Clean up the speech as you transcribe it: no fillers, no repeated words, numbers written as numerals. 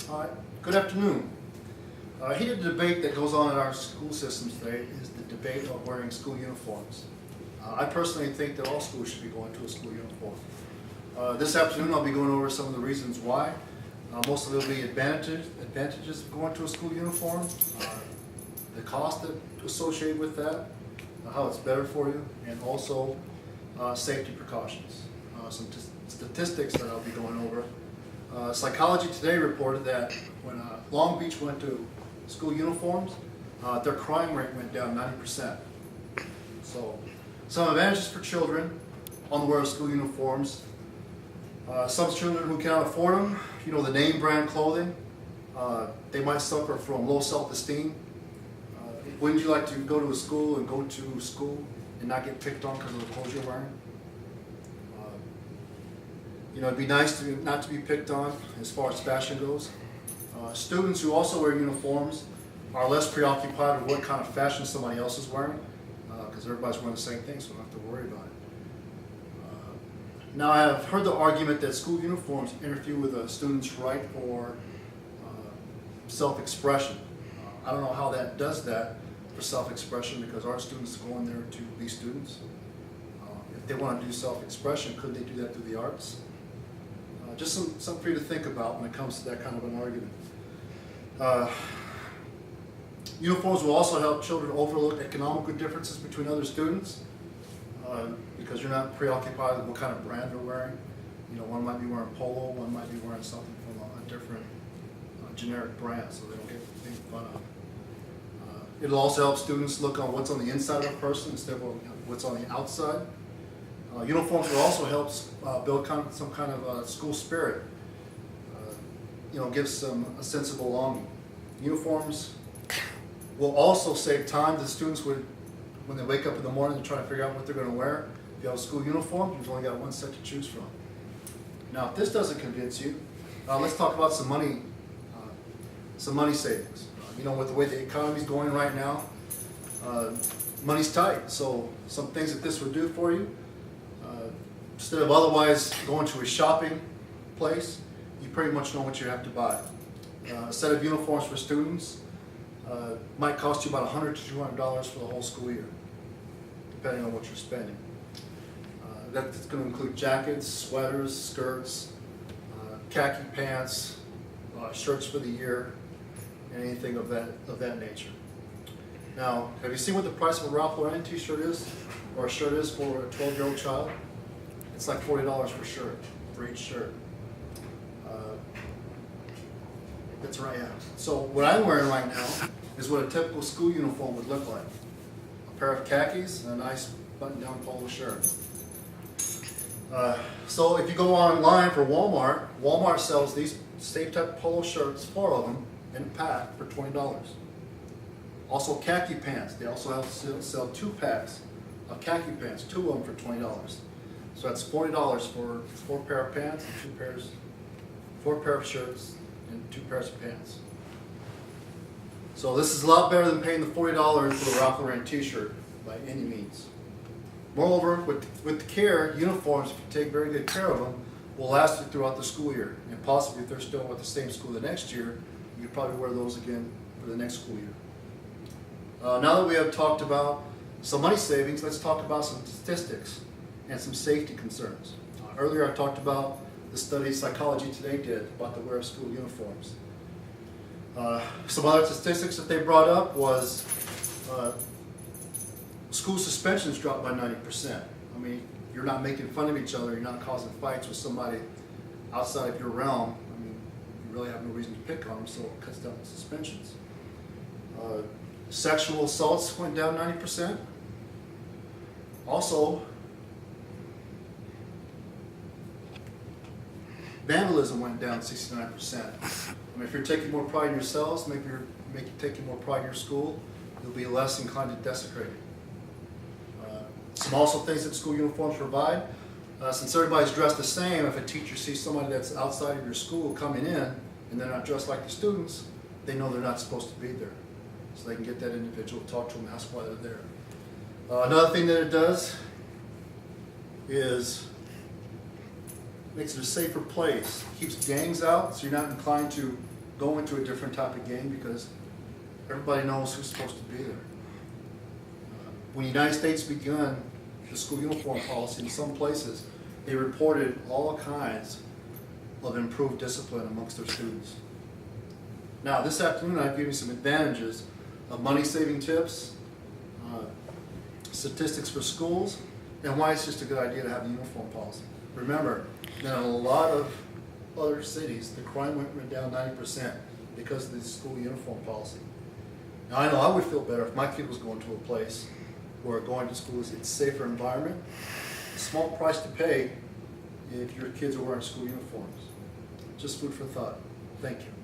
Hi, good afternoon. A heated debate that goes on in our school systems today is the debate of wearing school uniforms. I personally think that all schools should be going to a school uniform. This afternoon I'll be going over some of the reasons why. Most of it will be advantages of going to a school uniform, the cost associated with that, how it's better for you, and also safety precautions. Some statistics that I'll be going over. Psychology Today reported that when Long Beach went to school uniforms, their crime rate went down 90%. So, some advantages for children on the wear of school uniforms. Some children who cannot afford them, the name brand clothing, they might suffer from low self-esteem. Wouldn't you like to go to a school and not get picked on because of the clothes you're wearing? It'd be nice not to be picked on as far as fashion goes. Students who also wear uniforms are less preoccupied with what kind of fashion somebody else is wearing, because everybody's wearing the same thing, so they don't have to worry about it. Now, I have heard the argument that school uniforms interfere with a student's right for self-expression. I don't know how that does that for self-expression, because our students go in there to be students. If they want to do self-expression, could they do that through the arts? Just something for you to think about when it comes to that kind of an argument. Uniforms will also help children overlook economical differences between other students, because you're not preoccupied with what kind of brand they're wearing. One might be wearing Polo, one might be wearing something from a different generic brand, so they don't get made fun of. It'll also help students look on what's on the inside of a person instead of what's on the outside. Uniforms will also help build some kind of school spirit. Gives them a sense of belonging. Uniforms will also save time. The students when they wake up in the morning and try to figure out what they're going to wear. If you have a school uniform, you've only got one set to choose from. Now, if this doesn't convince you, let's talk about some money savings. With the way the economy is going right now, money's tight. So some things that this would do for you, instead of otherwise going to a shopping place, you pretty much know what you have to buy. A set of uniforms for students might cost you about $100 to $200 for the whole school year, depending on what you're spending. That's going to include jackets, sweaters, skirts, khaki pants, shirts for the year, and anything of that nature. Now, have you seen what the price of a Ralph Lauren t-shirt is, or a shirt is for a 12-year-old child? It's like $40 for each shirt. That's right, yeah. So what I'm wearing right now is what a typical school uniform would look like. A pair of khakis and a nice button-down polo shirt. So if you go online for Walmart, Walmart sells these same type of polo shirts, 4 of them, in a pack for $20. Also khaki pants. They also sell 2 packs of khaki pants, 2 of them for $20. So that's $40 for 4 pair of pants and 4 pair of shirts and 2 pairs of pants. So this is a lot better than paying the $40 for a Ralph Lauren t-shirt by any means. Moreover, with care, uniforms, if you take very good care of them, will last you throughout the school year. And possibly if they're still with the same school the next year, you could probably wear those again for the next school year. Now that we have talked about some money savings, let's talk about some statistics and some safety concerns. Earlier I talked about the study Psychology Today did about the wear of school uniforms. Some other statistics that they brought up was school suspensions dropped by 90%. I mean, you're not making fun of each other, you're not causing fights with somebody outside of your realm. I mean, you really have no reason to pick on them, so it cuts down the suspensions. Sexual assaults went down 90%. Also, vandalism went down 69%. I mean, if you're taking more pride in yourselves, maybe you're taking more pride in your school, you'll be less inclined to desecrate it. Some also things that school uniforms provide. Since everybody's dressed the same, if a teacher sees somebody that's outside of your school coming in and they're not dressed like the students, they know they're not supposed to be there. So they can get that individual, talk to them, and ask why they're there. Another thing that it does is makes it a safer place. Keeps gangs out, so you're not inclined to go into a different type of game because everybody knows who's supposed to be there. When the United States begun the school uniform policy, in some places, they reported all kinds of improved discipline amongst their students. Now, this afternoon, I've given you some advantages of money-saving tips, statistics for schools, and why it's just a good idea to have a uniform policy. Remember that in a lot of other cities, the crime went down 90% because of the school uniform policy. Now, I know I would feel better if my kid was going to a place where going to school is a safer environment. A small price to pay if your kids are wearing school uniforms. Just food for thought. Thank you.